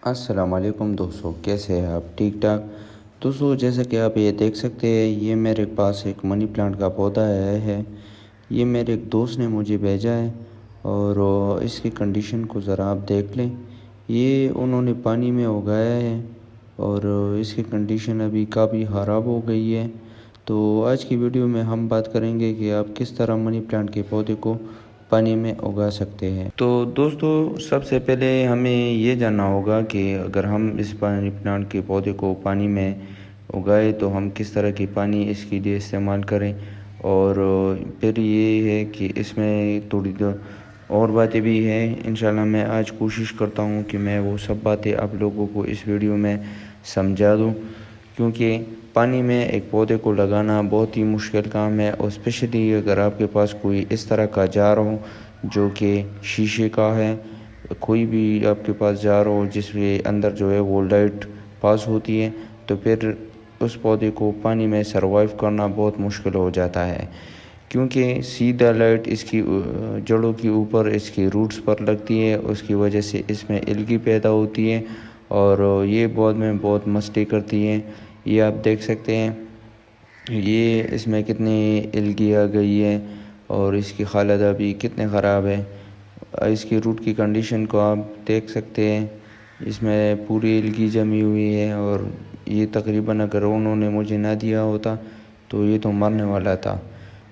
السلام علیکم دوستوں، کیسے ہیں آپ؟ ٹھیک ٹھاک دوستوں، جیسا کہ آپ یہ دیکھ سکتے ہیں، یہ میرے پاس ایک منی پلانٹ کا پودا ہے۔ یہ میرے ایک دوست نے مجھے بھیجا ہے اور اس کی کنڈیشن کو ذرا آپ دیکھ لیں۔ یہ انہوں نے پانی میں اگایا ہے اور اس کی کنڈیشن ابھی کافی خراب ہو گئی ہے۔ تو آج کی ویڈیو میں ہم بات کریں گے کہ آپ کس طرح منی پلانٹ کے پودے کو پانی میں اگا سکتے ہیں۔ تو دوستو، سب سے پہلے ہمیں یہ جاننا ہوگا کہ اگر ہم اس منی پلانٹ کے پودے کو پانی میں اگائے تو ہم کس طرح کی پانی اس کے لیے استعمال کریں، اور پھر یہ ہے کہ اس میں تھوڑی اور باتیں بھی ہیں۔ انشاءاللہ میں آج کوشش کرتا ہوں کہ میں وہ سب باتیں آپ لوگوں کو اس ویڈیو میں سمجھا دوں، کیونکہ پانی میں ایک پودے کو لگانا بہت ہی مشکل کام ہے، اور اسپیشلی اگر آپ کے پاس کوئی اس طرح کا جار ہو جو کہ شیشے کا ہے، کوئی بھی آپ کے پاس جار ہو جس کے اندر جو ہے وہ لائٹ پاس ہوتی ہے، تو پھر اس پودے کو پانی میں سروائیو کرنا بہت مشکل ہو جاتا ہے، کیونکہ سیدھا لائٹ اس کی جڑوں کے اوپر اس کی روٹس پر لگتی ہے۔ اس کی وجہ سے اس میں الگی پیدا ہوتی ہے اور یہ بہت مسئلے کرتی ہے۔ یہ آپ دیکھ سکتے ہیں، یہ اس میں کتنی الگی آ گئی ہے اور اس کی حالت ابھی کتنے خراب ہے۔ اس کی روٹ کی کنڈیشن کو آپ دیکھ سکتے ہیں، اس میں پوری الگی جمی ہوئی ہے، اور یہ تقریباً اگر انہوں نے مجھے نہ دیا ہوتا تو یہ تو مرنے والا تھا۔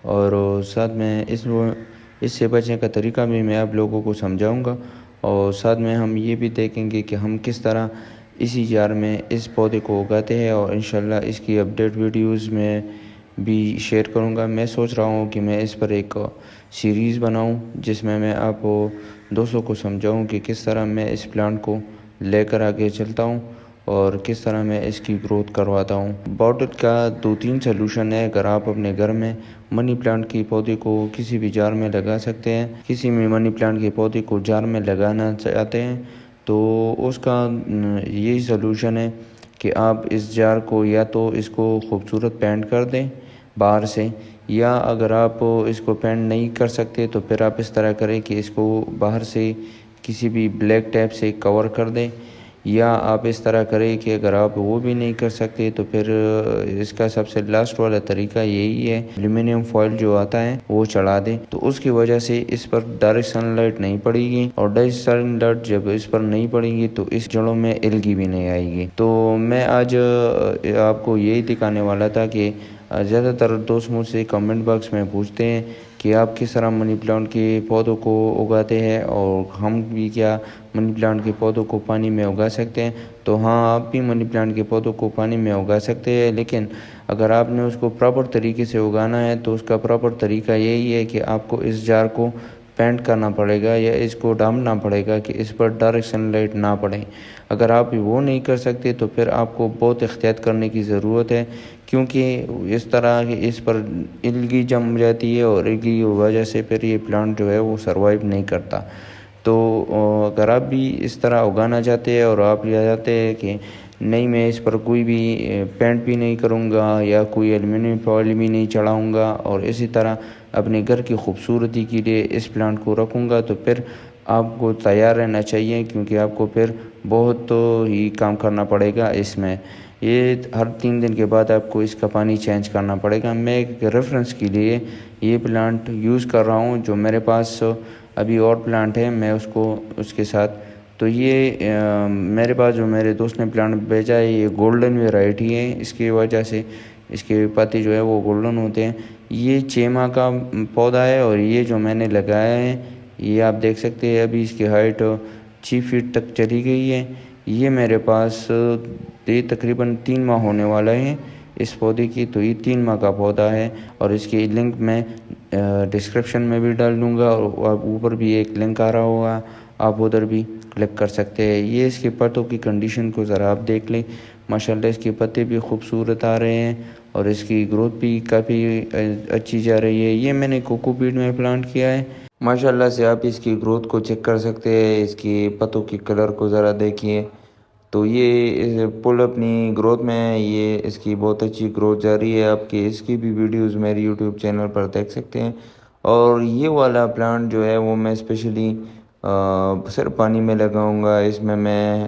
اور ساتھ میں اس سے بچنے کا طریقہ بھی میں آپ لوگوں کو سمجھاؤں گا، اور ساتھ میں ہم یہ بھی دیکھیں گے کہ ہم کس طرح اسی جار میں اس پودے کو اگاتے ہیں، اور انشاءاللہ اس کی اپڈیٹ ویڈیوز میں بھی شیئر کروں گا۔ میں سوچ رہا ہوں کہ میں اس پر ایک سیریز بناؤں جس میں آپ دوستوں کو سمجھاؤں کہ کس طرح میں اس پلانٹ کو لے کر آگے چلتا ہوں اور کس طرح میں اس کی گروتھ کرواتا ہوں۔ باٹل کا 2-3 سلوشن ہے اگر آپ اپنے گھر میں منی پلانٹ کے پودے کو کسی بھی جار میں لگا سکتے ہیں۔ کسی بھی منی پلانٹ کے پودے کو جار میں لگانا چاہتے ہیں تو اس کا یہی سلوشن ہے کہ آپ اس جار کو یا تو اس کو خوبصورت پینٹ کر دیں باہر سے، یا اگر آپ اس کو پینٹ نہیں کر سکتے تو پھر آپ اس طرح کریں کہ اس کو باہر سے کسی بھی بلیک ٹیپ سے کور کر دیں، یا آپ اس طرح کریں کہ اگر آپ وہ بھی نہیں کر سکتے تو پھر اس کا سب سے لاسٹ والا طریقہ یہی ہے، ایلومینیم فوائل جو آتا ہے وہ چڑھا دیں، تو اس کی وجہ سے اس پر ڈائریکٹ سن لائٹ نہیں پڑے گی، اور ڈائریکٹ سن لائٹ جب اس پر نہیں پڑے گی تو اس جڑوں میں الگی بھی نہیں آئے گی۔ تو میں آج آپ کو یہی دکھانے والا تھا کہ زیادہ تر دوست مجھ سے کمنٹ باکس میں پوچھتے ہیں کہ آپ کس طرح منی پلانٹ کے پودوں کو اگاتے ہیں، اور ہم بھی کیا منی پلانٹ کے پودوں کو پانی میں اگا سکتے ہیں؟ تو ہاں، آپ بھی منی پلانٹ کے پودوں کو پانی میں اگا سکتے ہیں، لیکن اگر آپ نے اس کو پراپر طریقے سے اگانا ہے تو اس کا پراپر طریقہ یہی ہے کہ آپ کو اس جار کو پینٹ کرنا پڑے گا، یا اس کو ڈھانپنا پڑے گا کہ اس پر ڈائریکٹ سن لائٹ نہ پڑے۔ اگر آپ وہ نہیں کر سکتے تو پھر آپ کو بہت احتیاط کرنے کی ضرورت ہے، کیونکہ اس طرح اس پر الگی جم جاتی ہے، اور الگی کی وجہ سے پھر یہ پلانٹ جو ہے وہ سروائیو نہیں کرتا۔ تو اگر آپ بھی اس طرح اگانا چاہتے ہیں اور آپ یہ چاہتے ہیں کہ نہیں میں اس پر کوئی بھی پینٹ بھی نہیں کروں گا یا کوئی ایلومینیم فوائل بھی نہیں چڑھاؤں گا، اور اسی طرح اپنے گھر کی خوبصورتی کے لیے اس پلانٹ کو رکھوں گا، تو پھر آپ کو تیار رہنا چاہیے، کیونکہ آپ کو پھر بہت ہی کام کرنا پڑے گا اس میں۔ یہ ہر 3 دن کے بعد آپ کو اس کا پانی چینج کرنا پڑے گا۔ میں ایک ریفرنس کے لیے یہ پلانٹ یوز کر رہا ہوں، جو میرے پاس ابھی اور پلانٹ ہے میں اس کے ساتھ، تو یہ میرے پاس جو میرے دوست نے پلانٹ بھیجا ہے یہ گولڈن ویرائٹی ہے، اس کی وجہ سے اس کے پتے جو ہے وہ گولڈن ہوتے ہیں۔ یہ 6 ماہ کا پودا ہے، اور یہ جو میں نے لگایا ہے یہ آپ دیکھ سکتے ہیں ابھی اس کی ہائٹ 6 فٹ تک چلی گئی ہے۔ یہ میرے پاس تقریباً 3 ماہ ہونے والا ہے اس پودے کی، تو یہ 3 ماہ کا پودا ہے، اور اس کی لنک میں ڈسکرپشن میں بھی ڈال دوں گا، اور اوپر بھی ایک لنک آ رہا ہوگا، آپ ادھر بھی کلک کر سکتے ہیں۔ یہ اس کے پتوں کی کنڈیشن کو ذرا آپ دیکھ لیں، ماشاءاللہ اس کے پتے بھی خوبصورت آ رہے ہیں، اور اس کی گروتھ بھی کافی اچھی جا رہی ہے۔ یہ میں نے کوکو پیٹ میں پلانٹ کیا ہے، ماشاءاللہ سے آپ اس کی گروتھ کو چیک کر سکتے ہیں، اس کی پتوں کی کلر کو ذرا دیکھیے، تو یہ پل اپنی گروتھ میں ہے، یہ اس کی بہت اچھی گروتھ جاری ہے۔ آپ کی اس کی بھی ویڈیوز میری یوٹیوب چینل پر دیکھ سکتے ہیں۔ اور یہ والا پلانٹ جو ہے وہ میں اسپیشلی صرف پانی میں لگاؤں گا، اس میں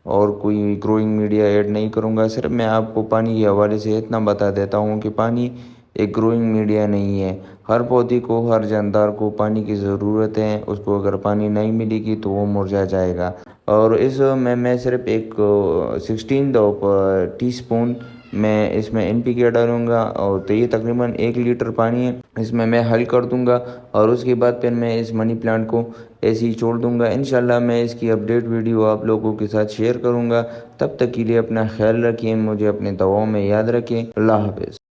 اور کوئی گروئنگ میڈیا ایڈ نہیں کروں گا۔ صرف میں آپ کو پانی کے حوالے سے اتنا بتا دیتا ہوں کہ پانی ایک گروئنگ میڈیا نہیں ہے۔ ہر پودے کو، ہر جاندار کو پانی کی ضرورت ہے۔ اس کو اگر پانی نہیں ملے گی تو وہ مرجھا جائے گا۔ اور اس میں صرف ایک 16 ٹی اسپون میں اس میں NPK ڈالوں گا، اور تو یہ تقریباً 1 لیٹر پانی ہے، اس میں حل کر دوں گا، اور اس کے بعد پھر میں اس منی پلانٹ کو ایسے ہی چھوڑ دوں گا۔ انشاءاللہ میں اس کی اپڈیٹ ویڈیو آپ لوگوں کے ساتھ شیئر کروں گا۔ تب تک کے لیے اپنا خیال رکھیں، مجھے اپنے دعاؤں میں یاد رکھیں۔ اللہ حافظ۔